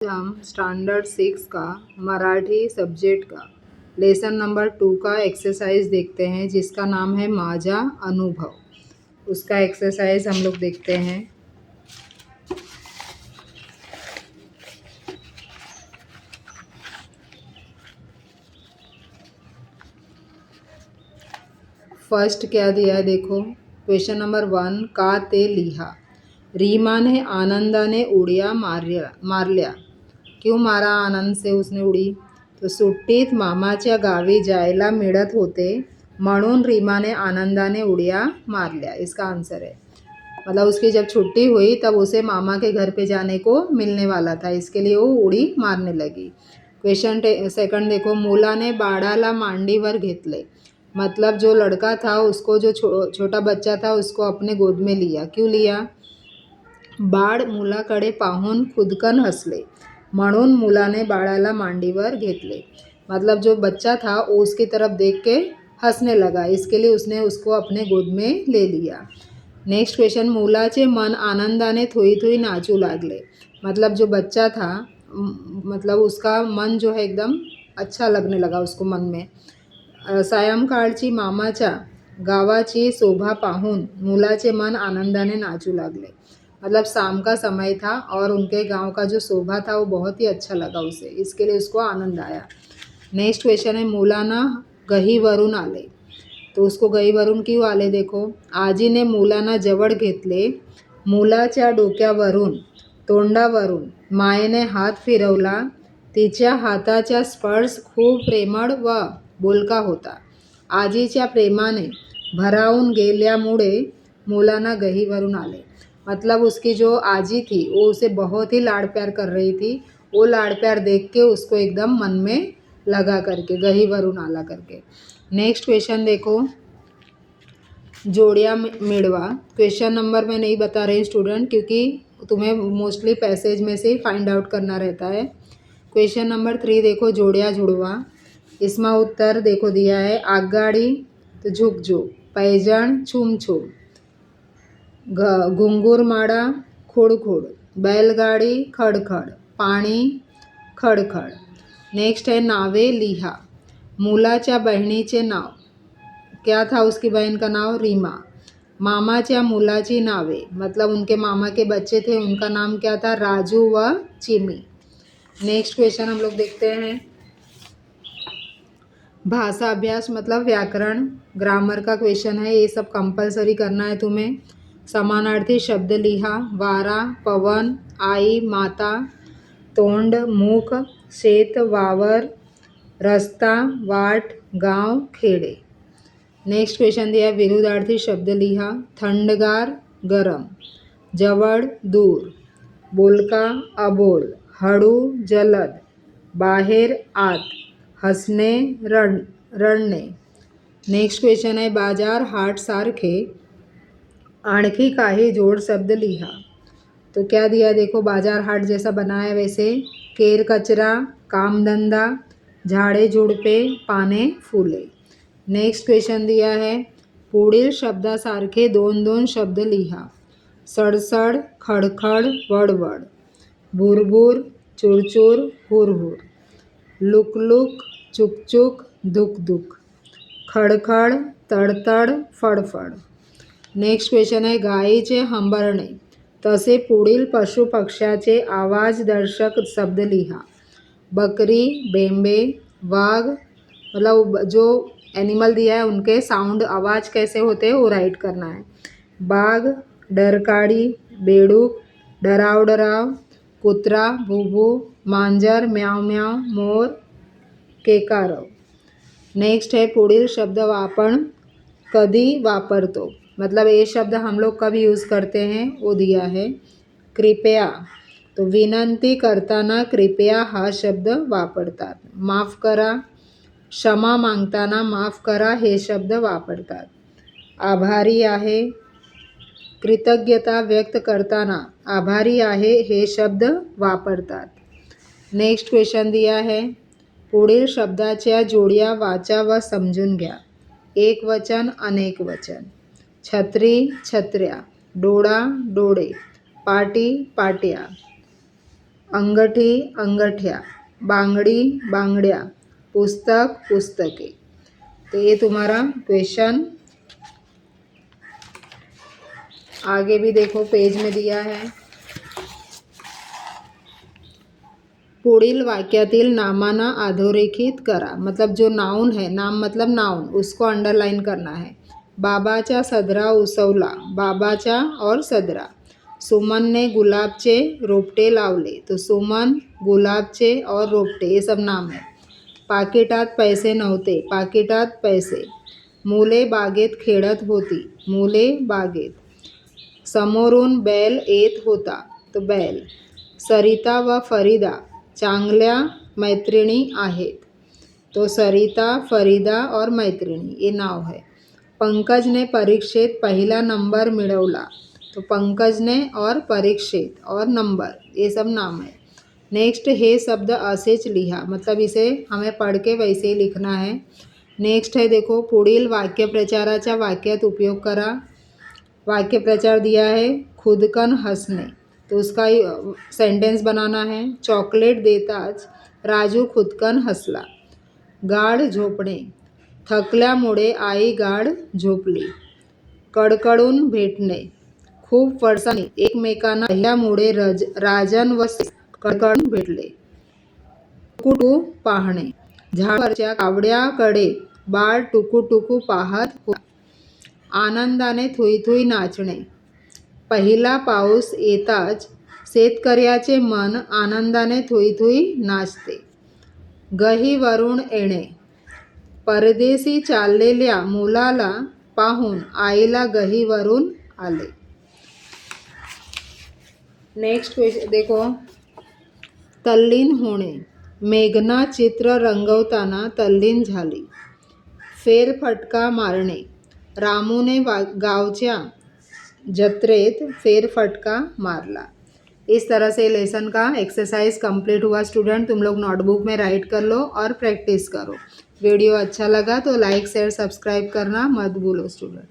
हम standard 6 का Marathi subject का lesson number 2 का एक्सरसाइज देखते हैं जिसका नाम है माझा अनुभव। उसका एक्सरसाइज हम लोग देखते हैं। फर्स्ट क्या दिया है देखो, क्वेश्चन नंबर 1 का ते लिहा। रीमाने आनंदाने उड्या मारल्या। क्यों मारा आनंद से उसने उड़ी? तो सुट्टीत मामाच्या गावी जायला मिळत होते म्हणून रीमाने आनंदाने उड्या मारल्या। इसका आंसर है, मतलब उसकी जब छुट्टी हुई तब उसे मामा के घर पे जाने को मिलने वाला था, इसके लिए वो उड़ी मारने लगी। क्वेश्चन सेकंड देखो, मुलाने बाळाला मांडीवर घेतले। मतलब जो लड़का था उसको, जो छोटा बच्चा था उसको अपने गोद में लिया। क्यों लिया? बाळ मुलाकडे पाहून खुदकन हसले म्हणून मुलाने बाळाला मांडीवर घेतले। मतलब जो बच्चा था वो उसकी तरफ देख के हंसने लगा, इसके लिए उसने उसको अपने गोद में ले लिया। नेक्स्ट क्वेश्चन, मुलाचे मन आनंदाने थोई थोई नाचू लागले। मतलब जो बच्चा था, मतलब उसका मन जो है एकदम अच्छा लगने लगा उसको मन में। सायंकाळची मामाच्या गावाची शोभा पाहून मुलाचे मन आनंदाने नाचू लागले। मतलब शाम का समय था और उनके गांव का जो शोभा था वो बहुत ही अच्छा लगा उसे, इसके लिए उसको आनंद आया। नेक्स्ट क्वेश्चन है, मुलांना गहीवरून आले। तो उसको गहीवरून क्यों आले देखो, आजीने मुलांना जवळ घेतले। मुलाच्या डोक्यावरून तोंडावरून मायेने हात फिरवला। तिच्या हाताचा स्पर्श खूप प्रेमळ व बोलका होता। आजीच्या प्रेमाने भरावून गेल्यामुळे मुलांना गहीवरून आले। मतलब उसकी जो आजी थी वो उसे बहुत ही लाड़ प्यार कर रही थी, वो लाड़ प्यार देख के उसको एकदम मन में लगा करके गहीवरून आला करके। नेक्स्ट क्वेश्चन देखो, जोड़ियाँ मिलवा। क्वेश्चन नंबर मैं नहीं बता रही स्टूडेंट, क्योंकि तुम्हें मोस्टली पैसेज में से फाइंड आउट करना रहता है। क्वेश्चन नंबर 3 देखो, जोड़िया जुड़वा। इसमें उत्तर देखो दिया है, आगगाड़ी तो झुक झुक, पैजण छुम छुम, घुंगुरमाळा खुड़खुड़, बैलगाड़ी खड़खड़, पाणी खड़खड़। नेक्स्ट है, नावे लिहा। मुलाच्या बहिणीचे नाव क्या था? उसकी बहन का नाव रीमा। मामाच्या मुलाची नावे, मतलब उनके मामा के बच्चे थे, उनका नाम क्या था? राजू व चिमी। नेक्स्ट क्वेश्चन हम लोग देखते हैं, भाषा अभ्यास मतलब व्याकरण ग्रामर का क्वेश्चन है, ये सब कंपलसरी करना है तुम्हें। समानार्थी शब्द लिहा। वारा पवन, आई माता, तोंड मुख, शेत वावर, रस्ता वाट, गांव खेडे। नेक्स्ट क्वेश्चन दिया, विरुद्धार्थी शब्द लिहा। थंडगार गरम, जवळ दूर, बोलका अबोल, हळू जलद, बाहेर आत, हसणे रडणे। नेक्स्ट क्वेश्चन है, बाजार हाट सारखे आणखी काही जोड़ शब्द लिहा। तो क्या दिया देखो, बाजार हाट जैसा बनाया वैसे, केर कचरा, काम धंधा, झाड़े झुडपे, पाने फुले। नेक्स्ट क्वेश्चन दिया है, पुढील शब्दासारखे दोन दोन शब्द लिहा। सडसड, खडखड, वडवड, भुरभुर, चुरचुर, हुरहुर, लुकलुक, चुकचुक, धुकधुक, खडखड, तडतड, फडफड। नेक्स्ट क्वेश्चन है, गायीचे हंबरणे तसे पुढील पशु पक्ष्याचे आवाज दर्शक शब्द लिहा। बकरी, बेंबे, वाघ, मतलब जो एनिमल दिया है उनके साउंड आवाज़ कैसे होते हैं वो राइट करना है। बाघ, डरकाळी, बेडूक, डराव डराव, कुत्रा, भूभू, मांजर, म्याव म्याव, मोर, केकारव। नेक्स्ट है, पुढील शब्द आपण कधी वापरतो, मतलब ये शब्द हम लोग कब यूज़ करते हैं वो दिया है। कृपया, तो विनंती करताना कृपया हा शब्द वापरतात। माफ करा, क्षमा मागताना माफ करा हे शब्द वापरतात। आभारी आहे, कृतज्ञता व्यक्त करताना आभारी आहे हे शब्द वापरतात। नेक्स्ट क्वेश्चन दिया है, पुढील शब्दाच्या जोड्या वाचा व समजून घ्या। एक वचन, अनेक वचन, छत्री छत्र्या, डोळा डोळे, पाटी पाट्या, अंगठी अंगठ्या, बांगड़ी बांगड़िया, पुस्तक पुस्तकें। तो ये तुम्हारा क्वेश्चन। आगे भी देखो पेज में दिया है। पुढील वाक्यातील नामांना अधोरेखित करा। मतलब जो नाउन है, नाम मतलब नाउन, उसको अंडरलाइन करना है। बाबाचा सदरा उसवला, बाबाचा और सदरा। सुमन ने गुलाबचे रोपटे लावले, तो सुमन, गुलाबचे और रोपटे ये सब नाम है। पाकिटात पैसे नव्हते, पाकिटात पैसे। मुले बागेत खेळत होती, मुले बागेत। समोरून बैल येत होता, तो बैल। सरिता व फरीदा चांगल्या मैत्रिणी आहेत, तो सरिता, फरीदा और मैत्रिणी ये नाव है। पंकज ने परीक्षेत पहिला नंबर मिळवला, तो पंकज ने और परीक्षेत और नंबर ये सब नाम है। नेक्स्ट हे शब्द असेच लिहा, मतलब इसे हमें पढ़ के वैसे ही लिखना है। नेक्स्ट है देखो, पुढील वाक्यप्रचाराच्या वाक्यात उपयोग करा। वाक्यप्रचार दिया है खुदकन हंसने, तो उसका सेंटेंस बनाना है। चॉकलेट देताच राजू खुदकन हसला। गाढ झोपणे, थकल्यामुळे आई गाढ झोपली। कडकडून भेटणे, खूप वर्षांनी एकमेकांना पाहिल्यामुळे राजन व कडकडून भेटले। टुकूटुकू पाहणे, झाडावरच्या कावड्याकडे बाळ टुकूटुकू पाहत होता। आनंदाने थुई थुई नाचणे, पहिला पाऊस येताच शेतकऱ्याचे मन आनंदाने थुई थुई नाचते। गहीवरून येणे, परदेशी चाललेल्या मुलाला पाहून आईला गहीवरून आले। नेक्स्ट क्वेश्चन देखो, तल्लीन होणे, मेघना चित्र रंगवताना तल्लीन झाली। फेरफटका मारणे, रामूने गावच्या जत्रेत फेरफटका मारला। इस तरह से लेसन का एक्सरसाइज कंप्लीट हुआ स्टूडेंट। तुम लोग नोटबुक में राइट कर लो और प्रैक्टिस करो। वीडियो अच्छा लगा तो लाइक शेयर सब्सक्राइब करना मत भूलो स्टूडेंट।